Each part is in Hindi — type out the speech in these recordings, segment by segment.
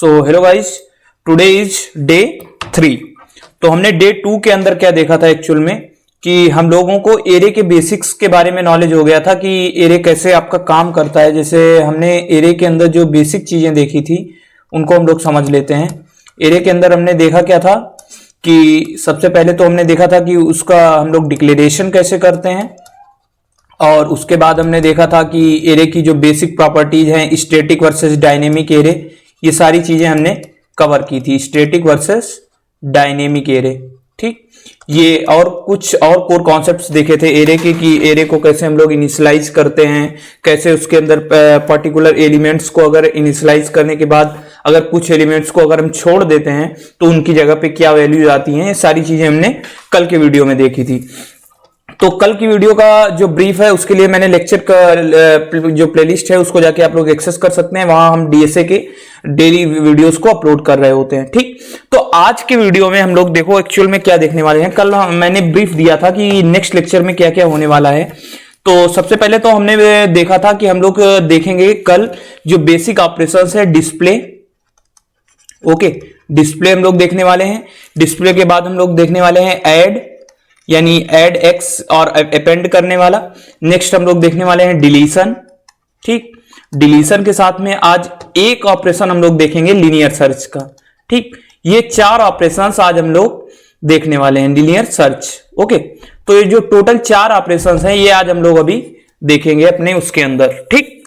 So hello guys, today is day 3। तो हमने डे 2 के अंदर क्या देखा था एक्चुअल में कि हम लोगों को एरे के बेसिक्स के बारे में नॉलेज हो गया था कि एरे कैसे आपका काम करता है। जैसे हमने एरे के अंदर जो बेसिक चीजें देखी थी उनको हम लोग समझ लेते हैं। एरे के अंदर हमने देखा क्या था कि सबसे पहले तो हमने देखा था कि उसका हम लोग डिक्लेरेशन कैसे करते हैं, और उसके बाद हमने देखा था कि एरे की जो बेसिक प्रॉपर्टीज हैं, स्टैटिक वर्सेस डायनेमिक एरे, ये सारी चीजें हमने कवर की थी। स्टैटिक वर्सेस डायनेमिक एरे, ठीक। ये और कुछ और कोर कॉन्सेप्ट्स देखे थे एरे के कि एरे को कैसे हम लोग इनिशियलाइज करते हैं, कैसे उसके अंदर पर्टिकुलर एलिमेंट्स को अगर इनिशियलाइज करने के बाद अगर कुछ एलिमेंट्स को अगर हम छोड़ देते हैं तो उनकी जगह पे क्या वैल्यूज आती हैं। ये सारी चीजें हमने कल के वीडियो में देखी थी। तो कल की वीडियो का जो ब्रीफ है उसके लिए मैंने लेक्चर का जो प्लेलिस्ट है उसको जाके आप लोग एक्सेस कर सकते हैं। वहां हम डीएसए के डेली वीडियोस को अपलोड कर रहे होते हैं, ठीक। तो आज के वीडियो में हम लोग देखो एक्चुअल में क्या देखने वाले हैं। कल मैंने ब्रीफ दिया था कि नेक्स्ट लेक्चर में क्या क्या होने वाला है। तो सबसे पहले तो हमने देखा था कि हम लोग देखेंगे कल जो बेसिक ऑपरेशंस है, डिस्प्ले, ओके, डिस्प्ले हम लोग देखने वाले हैं। डिस्प्ले के बाद हम लोग देखने वाले हैं ऐड, यानी ऐड एक्स और अपेंड करने वाला। नेक्स्ट हम लोग देखने वाले हैं डिलीशन, ठीक। डिलीशन के साथ में आज एक ऑपरेशन हम लोग देखेंगे लीनियर सर्च का, ठीक। ये 4 ऑपरेशंस आज हम लोग देखने वाले हैं लीनियर सर्च, ओके। तो ये जो टोटल 4 ऑपरेशंस हैं ये आज हम लोग अभी देखेंगे अपने उसके अंदर, ठीक।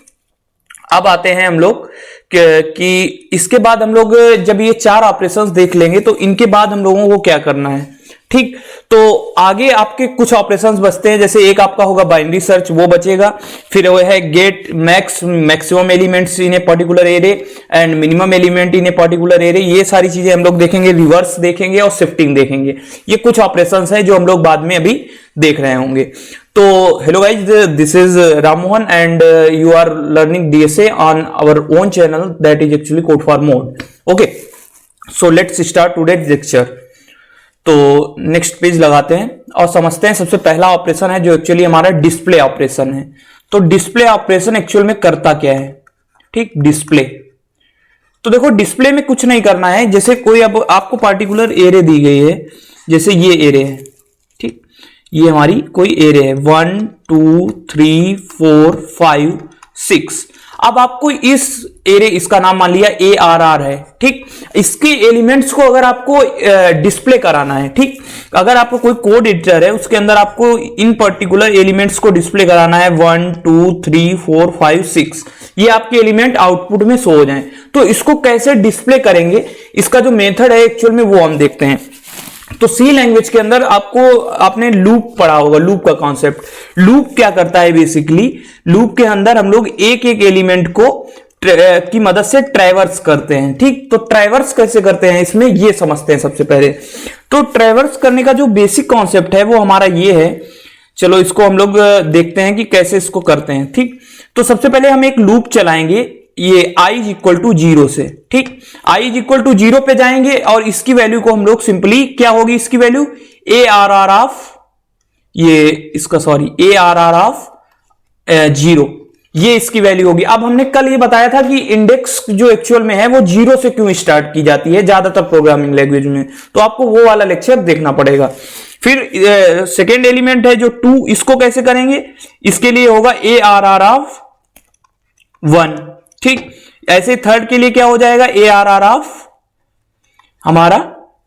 अब आते हैं हम लोग कि इसके बाद हम लोग जब ये 4 ऑपरेशंस देख लेंगे तो इनके बाद हम लोगों को क्या करना है, ठीक। तो आगे आपके कुछ ऑपरेशंस बचते हैं। जैसे एक आपका होगा बाइनरी सर्च, वो बचेगा। फिर वो है get maximum elements in a particular array and minimum element in a particular array. ये सारी चीजें हम लोग देखेंगे। रिवर्स देखेंगे और शिफ्टिंग देखेंगे। ये कुछ ऑपरेशंस हैं जो हम लोग बाद में अभी देख रहे होंगे। तो hello guys, this is Ram Mohan and you are learning DSA on our own channel that is actually code for mode, okay. So let's start today's lecture. तो नेक्स्ट पेज लगाते हैं और समझते हैं। सबसे पहला ऑपरेशन है जो एक्चुअली हमारा डिस्प्ले ऑपरेशन है। तो डिस्प्ले ऑपरेशन एक्चुअल में करता क्या है, ठीक। डिस्प्ले, तो देखो डिस्प्ले में कुछ नहीं करना है। जैसे कोई अब आपको पार्टिकुलर एरे दी गई है, जैसे ये एरे है, ठीक। ये हमारी कोई एरे है 1 2 3 4 5 6। अब आपको इस एरे, इसका नाम मान लिया ARR है, ठीक। इसके एलिमेंट्स को अगर आपको डिस्प्ले कराना है, ठीक। अगर आपको कोई कोड एडिटर है उसके अंदर आपको इन पर्टिकुलर एलिमेंट्स को डिस्प्ले कराना है 1 2 3 4 5 6, ये आपके एलिमेंट आउटपुट में शो हो जाएं। तो इसको कैसे डिस्प्ले करेंगे, इसका जो मेथड है एक्चुअल में वो हम देखते हैं। तो सी लैंग्वेज के अंदर आपने लूप पढ़ा होगा, लूप का कॉन्सेप्ट। लूप क्या करता है बेसिकली, लूप के अंदर हम लोग एक एक एलिमेंट को की मदद से ट्रैवर्स करते हैं, ठीक। तो ट्रैवर्स कैसे करते हैं इसमें ये समझते हैं सबसे पहले। तो ट्रैवर्स करने का जो बेसिक कॉन्सेप्ट है वो हमारा ये है। चलो इसको हम लोग देखते हैं कि कैसे इसको करते हैं, ठीक। तो सबसे पहले हम एक लूप चलाएंगे ये i इज इक्वल टू 0 से, ठीक। i इज इक्वल टू 0 पे जाएंगे और इसकी वैल्यू को हम लोग सिंपली क्या होगी, इसकी वैल्यू ARR ऑफ ये इसका सॉरी ARR ऑफ 0, ये इसकी वैल्यू होगी। अब हमने कल ये बताया था कि इंडेक्स जो एक्चुअल में है वो 0 से क्यों स्टार्ट की जाती है ज्यादातर प्रोग्रामिंग लैंग्वेज में, तो आपको वो वाला लेक्चर देखना पड़ेगा। फिर सेकेंड एलिमेंट है जो 2, इसको कैसे करेंगे, इसके लिए होगा ARR ऑफ 1, ठीक। ऐसे थर्ड के लिए क्या हो जाएगा ARR ऑफ हमारा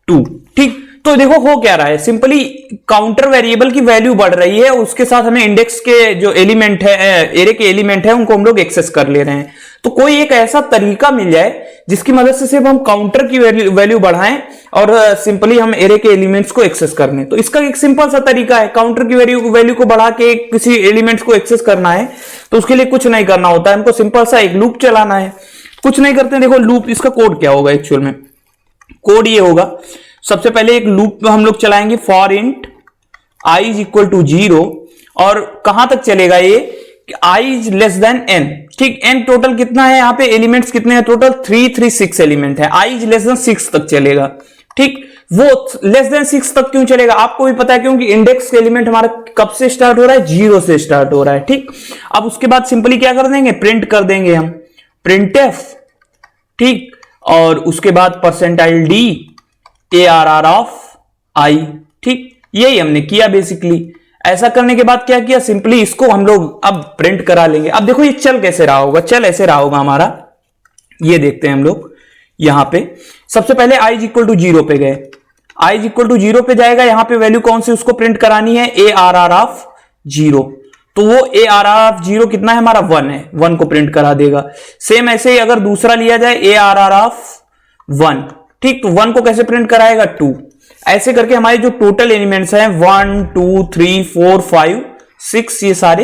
2, ठीक। तो देखो हो क्या रहा है, सिंपली काउंटर वेरिएबल की वैल्यू बढ़ रही है, उसके साथ हमें इंडेक्स के जो एलिमेंट है, एरे के एलिमेंट है, उनको हम लोग एक्सेस कर ले रहे हैं। तो कोई एक ऐसा तरीका मिल जाए जिसकी मदद से सिर्फ हम काउंटर की वैल्यू बढ़ाएं और सिंपली हम एरे के एलिमेंट्स को एक्सेस कर लें। तो इसका एक सिंपल सा तरीका है, काउंटर की वैल्यू को बढ़ा के किसी एलिमेंट्स को एक्सेस करना है तो उसके लिए कुछ नहीं करना होता है, हमको सिंपल सा एक लूप चलाना है। कुछ नहीं करते हैं। देखो लूप, इसका कोड क्या होगा एक्चुअल में, कोड ये होगा। सबसे पहले एक लूप हम लोग चलाएंगे for int i is equal to 0, और कहां तक चलेगा ये, i is less than n, ठीक। n टोटल कितना है, यहाँ पे एलिमेंट्स कितने हैं, टोटल 336 एलिमेंट है। i इज लेस देन 6 तक चलेगा, ठीक। वो लेस देन 6 तक क्यों चलेगा आपको भी पता है, क्योंकि इंडेक्स एलिमेंट हमारा कब से स्टार्ट हो रहा है, 0 से स्टार्ट हो रहा है, ठीक। अब उसके बाद सिंपली क्या कर देंगे, प्रिंट कर देंगे हम printf, ठीक। और उसके बाद percentile D, ARR of I। ठीक, यही हमने किया बेसिकली। ऐसा करने के बाद क्या किया, सिंपली इसको हम लोग अब प्रिंट करा लेंगे। अब देखो ये चल कैसे रहा होगा, चल ऐसे रहा होगा हमारा, ये देखते हैं हम लोग। यहां पे सबसे पहले i इज इक्वल टू 0 पे गए, i इज इक्वल टू 0 पे जाएगा, यहां पे वैल्यू कौन सी उसको प्रिंट करानी है, ARR ऑफ 0। तो वो ARR ऑफ 0 कितना है हमारा, 1 है, 1 को प्रिंट करा देगा। सेम ऐसे ही अगर दूसरा लिया जाए ARR ऑफ 1, ठीक, तो 1 को कैसे प्रिंट कराएगा, 2। ऐसे करके हमारे जो टोटल एलिमेंट्स हैं 1 2 3 4 5 6 ये सारे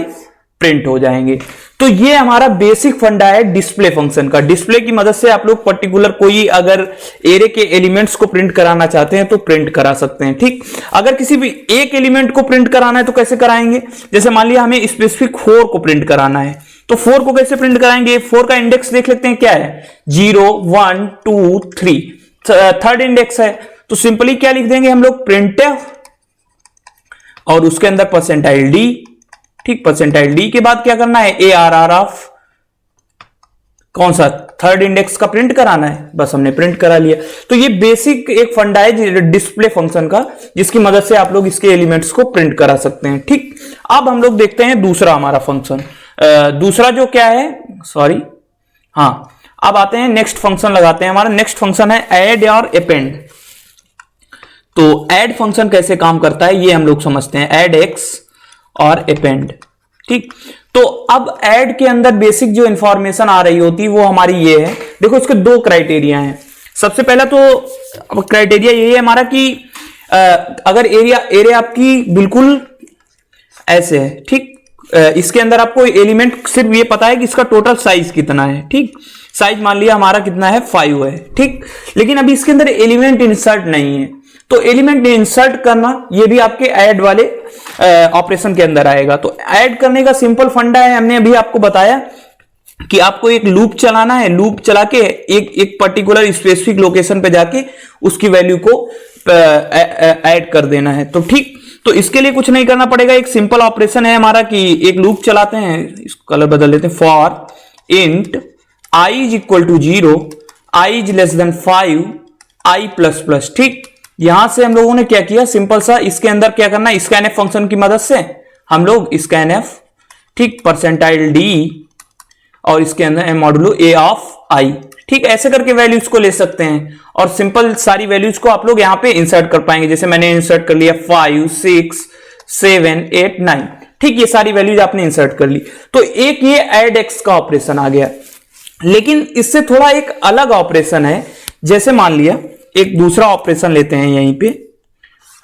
प्रिंट हो जाएंगे। तो ये हमारा बेसिक फंडा है डिस्प्ले फंक्शन का। डिस्प्ले की मदद से आप लोग पर्टिकुलर कोई अगर एरे के एलिमेंट्स को प्रिंट कराना चाहते हैं तो प्रिंट करा सकते हैं। ठीक, अगर किसी भी एक एलिमेंट को प्रिंट कराना है तो कैसे कराएंगे, जैसे मान लिया हमें स्पेसिफिक 4 को प्रिंट कराना है, तो 4 को कैसे प्रिंट कराएंगे, 4 का इंडेक्स देख लेते हैं क्या है, 0 1 2 3, थर्ड इंडेक्स है। तो सिंपली क्या लिख देंगे हम लोग, प्रिंटफ और उसके अंदर परसेंटाइल डी। ठीक, परसेंटाइल डी के बाद क्या करना है, ARR ऑफ कौन सा, थर्ड इंडेक्स का प्रिंट कराना है, बस हमने प्रिंट करा लिया। तो ये बेसिक एक फंडा है डिस्प्ले फंक्शन का, जिसकी मदद से आप लोग इसके एलिमेंट्स को प्रिंट करा सकते हैं। ठीक, अब हम लोग देखते हैं दूसरा हमारा फंक्शन, दूसरा जो क्या है, सॉरी हाँ, अब आते हैं नेक्स्ट फंक्शन लगाते हैं। हमारा नेक्स्ट फंक्शन है ऐड और अपेंड। तो ऐड फंक्शन कैसे काम करता है ये हम लोग समझते हैं, ऐड एक्स और अपेंड। ठीक, तो अब ऐड के अंदर बेसिक जो इंफॉर्मेशन आ रही होती वो हमारी ये है। देखो इसके 2 क्राइटेरिया हैं। सबसे पहला तो क्राइटेरिया ये है हमारा कि अगर एरे आपकी बिल्कुल ऐसे है, ठीक, इसके अंदर आपको एलिमेंट सिर्फ ये पता है कि इसका टोटल साइज कितना है। ठीक, साइज मान लिया हमारा कितना है, 5 है। ठीक, लेकिन अभी इसके अंदर एलिमेंट इंसर्ट नहीं है, तो एलिमेंट इंसर्ट करना ये भी आपके ऐड वाले ऑपरेशन के अंदर आएगा। तो ऐड करने का सिंपल फंडा है, हमने अभी आपको बताया कि आपको एक लूप चलाना है, लूप चला के एक पर्टिकुलर स्पेसिफिक लोकेशन पे जाके उसकी वैल्यू को ऐड कर देना है। तो ठीक, तो इसके लिए कुछ नहीं करना पड़ेगा, एक सिंपल ऑपरेशन है हमारा कि एक लूप चलाते हैं, इसको कलर बदल देते हैं, for int i is equal to 0, i is less than 5, i plus plus. ठीक, यहां से हम लोगों ने क्या किया, सिंपल सा इसके अंदर क्या करना है, स्कैनएफ फंक्शन की मदद से हम लोग स्कैनएफ, ठीक, परसेंटाइल डी और इसके अंदर मॉडुलो a ऑफ i। ठीक, ऐसे करके वैल्यूज को ले सकते हैं और सिंपल सारी वैल्यूज को आप लोग यहां पे इंसर्ट कर पाएंगे। जैसे मैंने इंसर्ट कर लिया 5 6 7 8 9। ठीक, ये सारी वैल्यूज आपने इंसर्ट कर ली। तो एक ये ऐड एक्स का ऑपरेशन आ गया, लेकिन इससे थोड़ा एक अलग ऑपरेशन है। जैसे मान लिया एक दूसरा ऑपरेशन लेते हैं यहीं पे,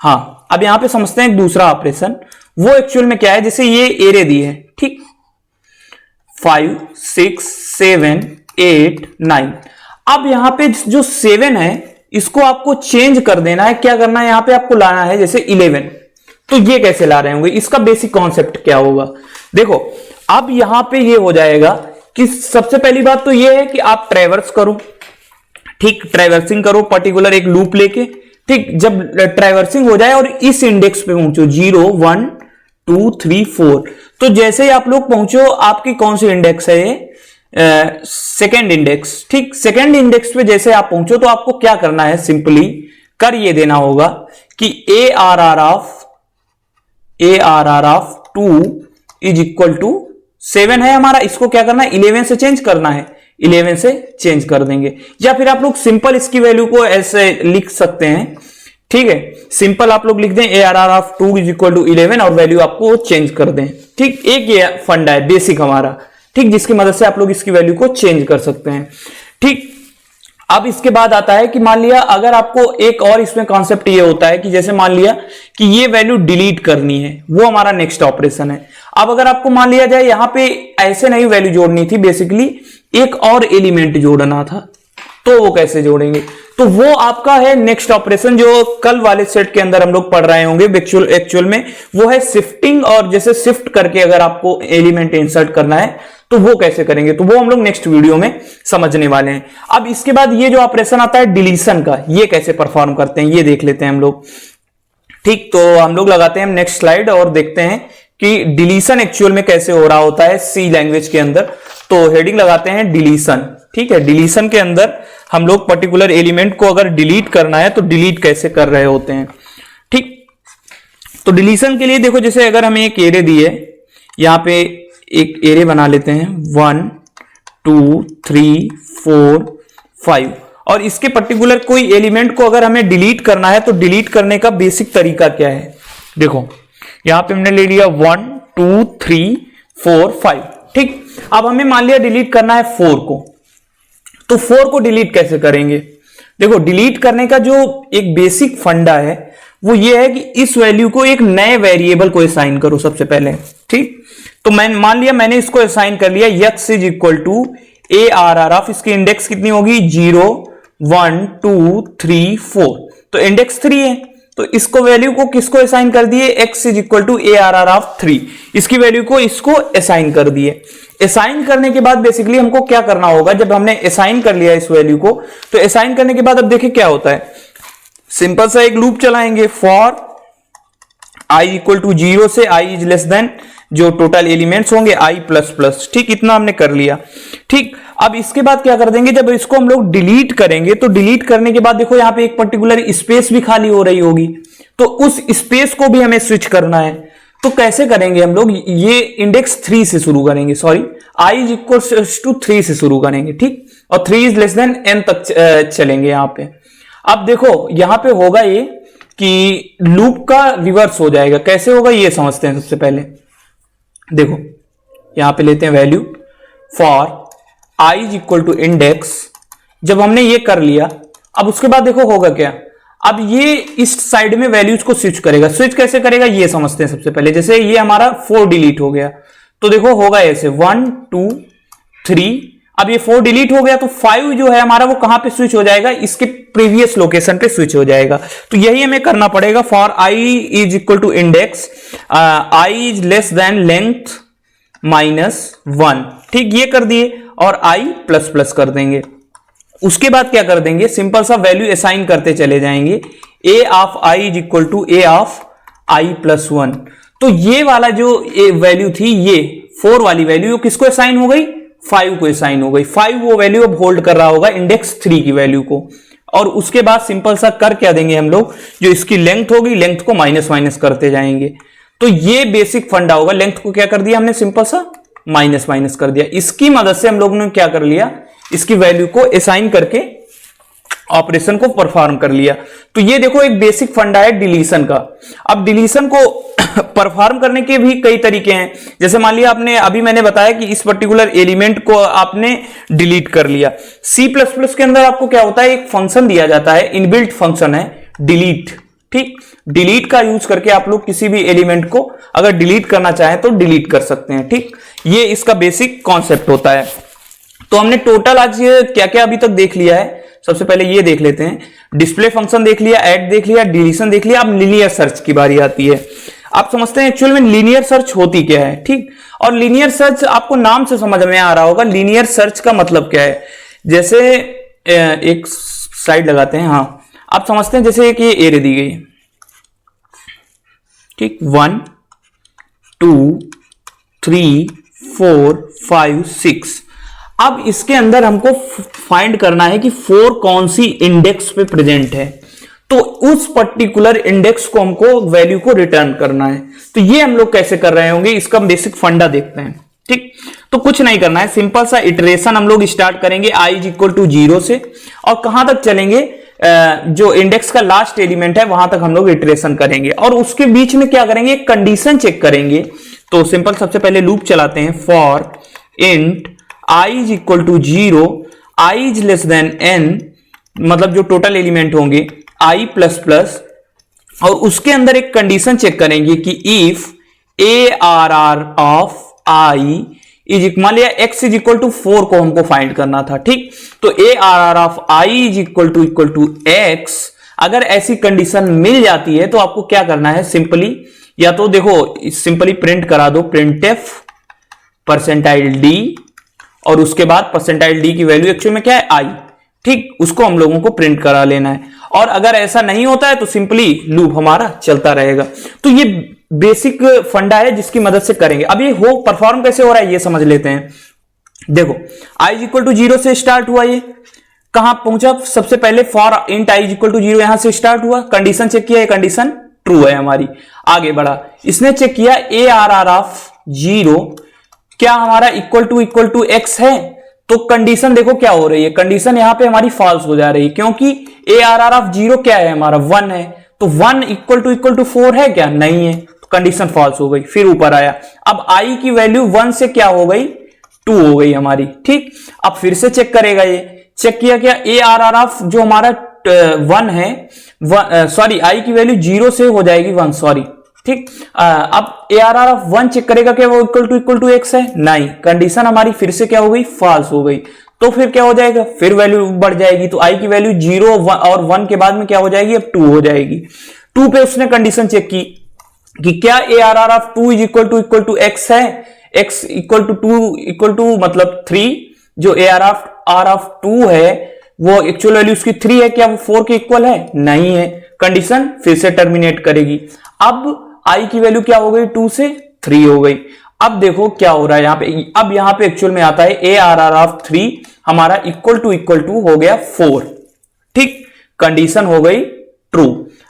हाँ, अब यहां पे समझते हैं एक दूसरा ऑपरेशन। वो एक्चुअल में क्या है, जैसे ये एरे दी है, ठीक, 5 6 7 8 9। अब यहां पे जो 7 है इसको आपको चेंज कर देना है। क्या करना है, यहां पे आपको लाना है जैसे 11। तो ये कैसे ला रहे होंगे, इसका बेसिक कॉन्सेप्ट क्या होगा, देखो अब यहां पे ये हो जाएगा कि सबसे पहली बात तो ये है कि आप ट्रैवर्स करो, ठीक, ट्रैवर्सिंग करो पर्टिकुलर एक लूप लेके। ठीक, जब ट्रैवर्सिंग हो जाए और इस इंडेक्स पे पहुंचो 0 1 2 3 4, तो जैसे ही आप लोग पहुंचो, आपकी कौन सी इंडेक्स है ये, सेकेंड इंडेक्स। ठीक, सेकेंड इंडेक्स पे जैसे आप पहुंचो तो आपको क्या करना है, सिंपली कर ये देना होगा कि ARR of 2 is equal to 7 है हमारा, इसको क्या करना है, 11 से चेंज करना है, 11 से चेंज कर देंगे। या फिर आप लोग सिंपल इसकी वैल्यू को ऐसे लिख सकते हैं। ठीक है, सिंपल आप लोग लिख दें ARR of 2 is equal to 11 और वैल्यू आपको चेंज कर दें। ठीक, एक ये फंडा है बेसिक हमारा, ठीक, जिसकी मदद से आप लोग इसकी वैल्यू को चेंज कर सकते हैं। ठीक, अब इसके बाद आता है कि मान लिया अगर आपको एक और इसमें कॉन्सेप्ट ये होता है कि जैसे मान लिया कि ये वैल्यू डिलीट करनी है, वो हमारा नेक्स्ट ऑपरेशन है। अब अगर आपको मान लिया जाए यहां पे ऐसे नहीं वैल्यू जोड़नी थी, बेसिकली एक और एलिमेंट जोड़ना था, तो वो कैसे जोड़ेंगे, तो वो आपका है नेक्स्ट ऑपरेशन जो कल वाले सेट के अंदर हम लोग पढ़ रहे होंगे एक्चुअल में, वो है शिफ्टिंग। और जैसे शिफ्ट करके अगर आपको एलिमेंट इंसर्ट करना है तो वो कैसे करेंगे, तो वो हम लोग नेक्स्ट वीडियो में समझने वाले हैं। अब इसके बाद ये जो ऑपरेशन आता है डिलीशन का, ये कैसे परफॉर्म करते हैं ये देख लेते हैं हम लोग। ठीक, तो हम लोग लगाते हैं नेक्स्ट स्लाइड और देखते हैं कि डिलीशन एक्चुअल में कैसे हो रहा होता है सी लैंग्वेज के अंदर। तो हेडिंग लगाते हैं डिलीशन। ठीक है, डिलीशन के अंदर हम लोग पर्टिकुलर एलिमेंट को अगर डिलीट करना है तो डिलीट कैसे कर रहे होते हैं। ठीक, तो डिलीशन के लिए देखो, जैसे अगर हमें एक एरे दी है, यहां पे एक एरे बना लेते हैं 1 2 3 4 5, और इसके पर्टिकुलर कोई एलिमेंट को अगर हमें डिलीट करना है तो डिलीट करने का बेसिक तरीका क्या है। देखो यहां पे हमने ले लिया 1 2 3 4 5। ठीक, अब हमें मान लिया डिलीट करना है 4 को, तो 4 को डिलीट कैसे करेंगे। देखो डिलीट करने का जो एक बेसिक फंडा है वो ये है कि इस वैल्यू को एक नए वेरिएबल को असाइन करो सबसे पहले। ठीक, तो मैं मान लिया मैंने इसको असाइन कर लिया x is equal to ARR of, इसकी इंडेक्स कितनी होगी 0 1 2 3 4, तो इंडेक्स 3 है, तो इसको वैल्यू को किसको असाइन कर दिए, x is equal to ARR of 3, इसकी वैल्यू को इसको असाइन कर दिए। असाइन करने के बाद बेसिकली हमको क्या करना होगा, जब हमने असाइन कर लिया इस वैल्यू को, तो असाइन करने के बाद अब देखिए क्या होता है, सिंपल सा एक लूप चलाएंगे फॉर i इक्वल टू 0 से i इज लेस देन जो टोटल एलिमेंट्स होंगे i प्लस प्लस। ठीक, इतना हमने कर लिया। ठीक, अब इसके बाद क्या कर देंगे, जब इसको हम लोग डिलीट करेंगे तो डिलीट करने के बाद देखो यहां पे एक पर्टिकुलर स्पेस भी खाली हो रही होगी, तो उस स्पेस को भी हमें स्विच करना है। तो कैसे करेंगे हम लोग, ये इंडेक्स 3 से शुरू करेंगे, sorry i is equal to 3 से शुरू करेंगे। ठीक, और 3 इज लेस देन n तक चलेंगे यहां पे। अब देखो यहां पे होगा ये कि लूप का रिवर्स हो जाएगा, कैसे होगा ये समझते हैं सबसे पहले। देखो यहां पे लेते हैं value for i is equal to index, जब हमने ये कर लिया अब उसके बाद देखो होगा क्या, अब ये इस साइड में वैल्यूज को स्विच करेगा। स्विच कैसे करेगा ये समझते हैं सबसे पहले। जैसे ये हमारा 4 डिलीट हो गया, तो देखो होगा ऐसे 1 2 3, अब ये 4 डिलीट हो गया तो 5 जो है हमारा वो कहां पे स्विच हो जाएगा, इसके प्रीवियस लोकेशन पे स्विच हो जाएगा। तो यही हमें करना पड़ेगा, for i is equal to index i is less than length -1। ठीक, ये कर दिए और i प्लस प्लस कर देंगे। उसके बाद क्या कर देंगे, सिंपल सा वैल्यू असाइन करते चले जाएंगे, a of i is equal to a of i plus 1। तो ये वाला जो वैल्यू थी, ये 4 वाली वैल्यू किसको असाइन हो गई, 5 को असाइन हो गई। 5 वो वैल्यू अब होल्ड कर रहा होगा इंडेक्स 3 की वैल्यू को। और उसके बाद सिंपल सा कर क्या देंगे हम लोग, जो इसकी लेंथ होगी लेंथ को माइनस माइनस करते जाएंगे। तो ये बेसिक फंडा होगा, लेंथ को क्या कर दिया हमने, सिंपल सा माइनस माइनस कर दिया। इसकी मदद से हम लोगों ने क्या कर लिया, इसकी वैल्यू को असाइन करके ऑपरेशन को परफॉर्म कर लिया। तो ये देखो एक बेसिक फंडा है डिलीशन का। अब डिलीशन को परफॉर्म करने के भी कई तरीके हैं। जैसे मान लिया आपने, अभी मैंने बताया कि इस पर्टिकुलर एलिमेंट को आपने डिलीट कर लिया। C++ के अंदर आपको क्या होता है, एक फंक्शन दिया जाता है, इनबिल्ट फंक्शन है डिलीट। ठीक, डिलीट का यूज करके आप लोग किसी भी एलिमेंट को अगर डिलीट करना चाहें तो डिलीट कर सकते हैं। ठीक, ये इसका बेसिक कॉन्सेप्ट होता है। तो हमने टोटल आज क्या क्या अभी तक देख लिया है। सबसे पहले ये देख लेते हैं, डिस्प्ले फंक्शन देख लिया, ऐड देख लिया, डिलीशन देख लिया। अब लीनियर सर्च की बारी आती है। आप समझते हैं एक्चुअल में लीनियर सर्च होती क्या है। ठीक, और लीनियर सर्च आपको नाम से समझ में आ रहा होगा लीनियर सर्च का मतलब क्या है। जैसे एक स्लाइड लगाते हैं, हाँ आप समझते हैं, जैसे एक ये एरे दी गई है, ठीक, 1 2 3 4 5 6। अब इसके अंदर हमको फाइंड करना है कि 4 कौन सी इंडेक्स पे प्रेजेंट है, तो उस पर्टिकुलर इंडेक्स को हमको वैल्यू को रिटर्न करना है। तो ये हम लोग कैसे कर रहे होंगे, इसका बेसिक फंडा देखते हैं। ठीक, तो कुछ नहीं करना है, सिंपल सा इटरेशन हम लोग स्टार्ट करेंगे i इज इक्वल टू 0 से, और कहां तक चलेंगे, जो इंडेक्स का लास्ट एलिमेंट है वहां तक हम लोग इटरेशन करेंगे। और उसके बीच में क्या करेंगे, एक कंडीशन चेक करेंगे। तो सिंपल सबसे पहले लूप चलाते हैं, for int i is equal to 0, i is less than n, मतलब जो टोटल एलिमेंट होंगे i प्लस प्लस, और उसके अंदर एक कंडीशन चेक करेंगे कि if ARR of i is, मान लिया x इज इक्वल टू 4 को हमको फाइंड करना था। ठीक, तो ARR of i is equal to x, अगर ऐसी कंडीशन मिल जाती है तो आपको क्या करना है, सिंपली या तो देखो सिंपली प्रिंट करा दो printf %d, और उसके बाद %d की वैल्यू एक्चुअल में क्या है, i। ठीक, उसको हम लोगों को प्रिंट करा लेना है। और अगर ऐसा नहीं होता है तो सिंपली लूप हमारा चलता रहेगा। तो ये बेसिक फंडा है जिसकी मदद से करेंगे। अब ये हो परफॉर्म कैसे हो रहा है ये समझ लेते हैं। देखो i इज इक्वल टू 0 से स्टार्ट हुआ, ये कहां पहुंचा, सबसे पहले for int i is equal to 0 यहां से स्टार्ट हुआ, कंडीशन चेक किया, ये कंडीशन ट्रू है हमारी, आगे बढ़ा, इसने चेक किया ए आर आर ऑफ 0 क्या हमारा इक्वल टू x है, तो कंडीशन देखो क्या हो रही है, कंडीशन यहां पे हमारी फॉल्स हो जा रही है, क्योंकि ए आर आर ऑफ 0 क्या है हमारा 1 है, तो 1 इक्वल टू 4 है क्या, नहीं है, तो कंडीशन फॉल्स हो गई, फिर ऊपर आया, अब i की वैल्यू 1 से क्या हो गई 2 हो गई हमारी, ठीक, अब फिर से चेक करेगा, ये चेक किया क्या, ए आर आर ऑफ जो हमारा 1 है, सॉरी i की वैल्यू 0 से हो जाएगी 1, सॉरी, ठीक, अब A R R of 1 check करेगा क्या वो इक्वल टू x है, नहीं, कंडीशन हमारी फिर से क्या हो गई फॉल्स हो गई, तो फिर क्या हो जाएगा, फिर वैल्यू बढ़ जाएगी, तो i की वैल्यू 0 और 1 के बाद में क्या हो जाएगी, अब 2 हो जाएगी, 2 पे उसने कंडीशन चेक की कि क्या A R R of 2 is equal to x है, x इक्वल टू मतलब 3, जो ए आर ऑफ 2 है वो एक्चुअल वैल्यू उसकी 3 है, क्या वो 4 के इक्वल है, नहीं है, कंडीशन फिर से टर्मिनेट करेगी, अब i की वैल्यू क्या हो गई 2 से 3 हो गई, अब देखो क्या हो रहा है यहां पे, अब यहां पे एक्चुअल में आता है ए आर आर ऑफ 3 हमारा इक्वल टू हो गया 4, ठीक, कंडीशन हो गई ट्रू,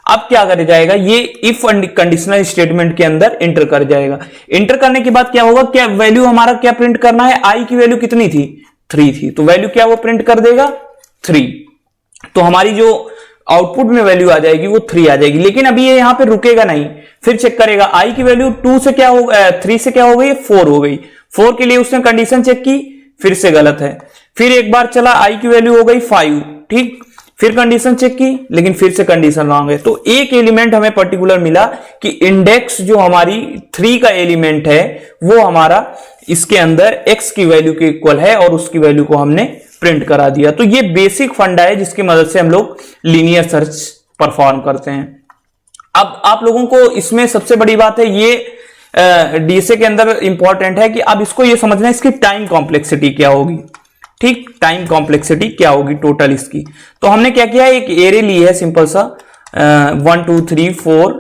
अब क्या कर जाएगा, ये इफ कंडीशनल स्टेटमेंट के अंदर इंटर कर जाएगा, इंटर करने के बाद क्या होगा, क्या वैल्यू हमारा क्या प्रिंट करना है, i की वैल्यू कितनी थी 3 थी, तो वैल्यू क्या वो प्रिंट कर देगा 3, तो हमारी जो आउटपुट में वैल्यू आ जाएगी वो 3 आ जाएगी, लेकिन अभी ये यहां पे रुकेगा नहीं, फिर चेक करेगा, i की वैल्यू 2 से क्या हो 3 से क्या हो गई 4 हो गई, 4 के लिए उसने कंडीशन चेक की, फिर से गलत है, फिर एक बार चला i की वैल्यू हो गई 5, ठीक, फिर कंडीशन चेक की, लेकिन फिर से कंडीशन रॉन्ग है, तो एक एलिमेंट हमें पर्टिकुलर मिला कि इंडेक्स जो हमारी 3 का एलिमेंट है वो हमारा इसके अंदर x की वैल्यू के इक्वल है और उसकी वैल्यू को हमने प्रिंट करा दिया, तो ये बेसिक फंडा है जिसकी मदद से हम लोग लीनियर सर्च परफॉर्म करते हैं। अब आप लोगों को इसमें सबसे बड़ी बात है, ये डीएसए के अंदर इंपॉर्टेंट है कि अब इसको ये समझना है इसकी टाइम कॉम्प्लेक्सिटी क्या होगी, ठीक, टाइम कॉम्प्लेक्सिटी क्या होगी टोटल इसकी, तो हमने क्या किया, एक एरे ली है सिंपल सा 1 2 3 4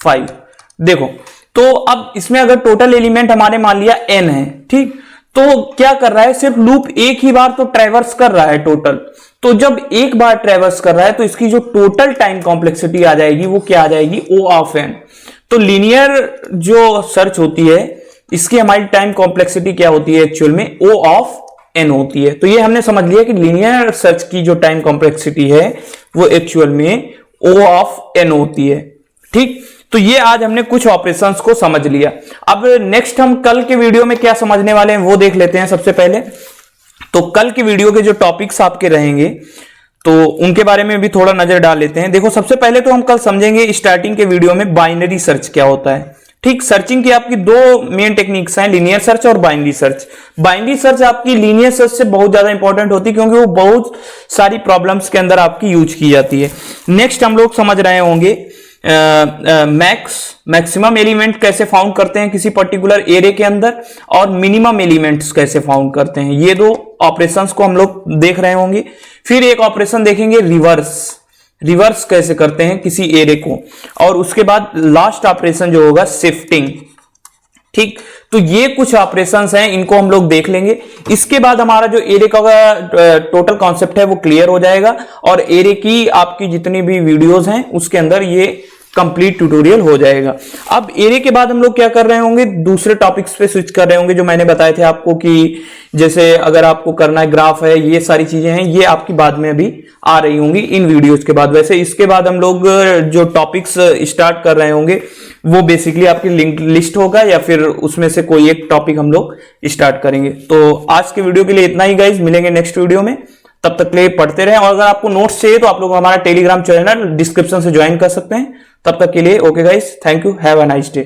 5, देखो तो अब इसमें अगर टोटल एलिमेंट हमारे मान लिया n है, ठीक, तो क्या कर रहा है, सिर्फ लूप एक ही बार तो ट्रैवर्स कर रहा है टोटल, तो जब एक बार ट्रैवर्स कर रहा है तो इसकी जो टोटल टाइम कॉम्प्लेक्सिटी आ जाएगी वो क्या आ जाएगी O ऑफ n, तो लीनियर जो सर्च होती है इसकी हमारी टाइम कॉम्प्लेक्सिटी क्या होती है एक्चुअल में O ऑफ n होती है, तो ये हमने समझ लिया कि लीनियर सर्च की जो टाइम कॉम्प्लेक्सिटी है वो एक्चुअल में O ऑफ n होती है, ठीक, तो ये आज हमने कुछ ऑपरेशंस को समझ लिया। अब नेक्स्ट हम कल के वीडियो में क्या समझने वाले हैं वो देख लेते हैं। सबसे पहले तो कल के वीडियो के जो टॉपिक्स आपके रहेंगे तो उनके बारे में भी थोड़ा नजर डाल लेते हैं। देखो सबसे पहले तो हम कल समझेंगे स्टार्टिंग के वीडियो में बाइनरी सर्च क्या होता है, ठीक, सर्चिंग की आपकी दो मेन टेक्निक्स हैं, लीनियर सर्च और बाइनरी सर्च। बाइनरी सर्च आपकी लीनियर सर्च से बहुत ज्यादा इंपॉर्टेंट होती है क्योंकि वो बहुत सारी प्रॉब्लम्स के अंदर आपकी यूज की जाती है। नेक्स्ट हम लोग समझ रहे होंगे मैक्सिमम एलिमेंट कैसे फाउंड करते हैं किसी पर्टिकुलर एरे के अंदर और मिनिमम एलिमेंट्स कैसे फाउंड करते हैं, ये दो ऑपरेशंस को हम लोग देख रहे होंगे। फिर एक ऑपरेशन देखेंगे रिवर्स कैसे करते हैं किसी एरे को, और उसके बाद लास्ट ऑपरेशन जो होगा शिफ्टिंग, ठीक। तो ये कुछ ऑपरेशंस हैं, इनको हम लोग देख लेंगे। इसके बाद हमारा जो एरे का टोटल कॉन्सेप्ट है वो क्लियर हो जाएगा और एरे की आपकी जितनी भी वीडियोस हैं उसके अंदर ये कंप्लीट ट्यूटोरियल हो जाएगा। अब एरे के बाद हम लोग क्या कर रहे होंगे, दूसरे टॉपिक्स पे स्विच कर रहे होंगे जो मैंने बताए थे आपको कि जैसे अगर आपको करना है ग्राफ है, ये सारी चीजें हैं, ये आपकी बाद में अभी आ रही होंगी इन वीडियोस के बाद। वैसे इसके बाद हम लोग जो टॉपिक्स स्टार्ट कर रहे होंगे वो बेसिकली आपकी लिंक लिस्ट होगा या फिर उसमें से कोई एक टॉपिक हम लोग स्टार्ट करेंगे। तो आज के वीडियो के लिए इतना ही गाइज, मिलेंगे नेक्स्ट वीडियो में, तब तक के लिए पढ़ते रहें। और अगर आपको नोट्स चाहिए तो आप लोग हमारा टेलीग्राम चैनल डिस्क्रिप्शन से ज्वाइन कर सकते हैं। तब तक के लिए okay guys, thank you, have a nice day.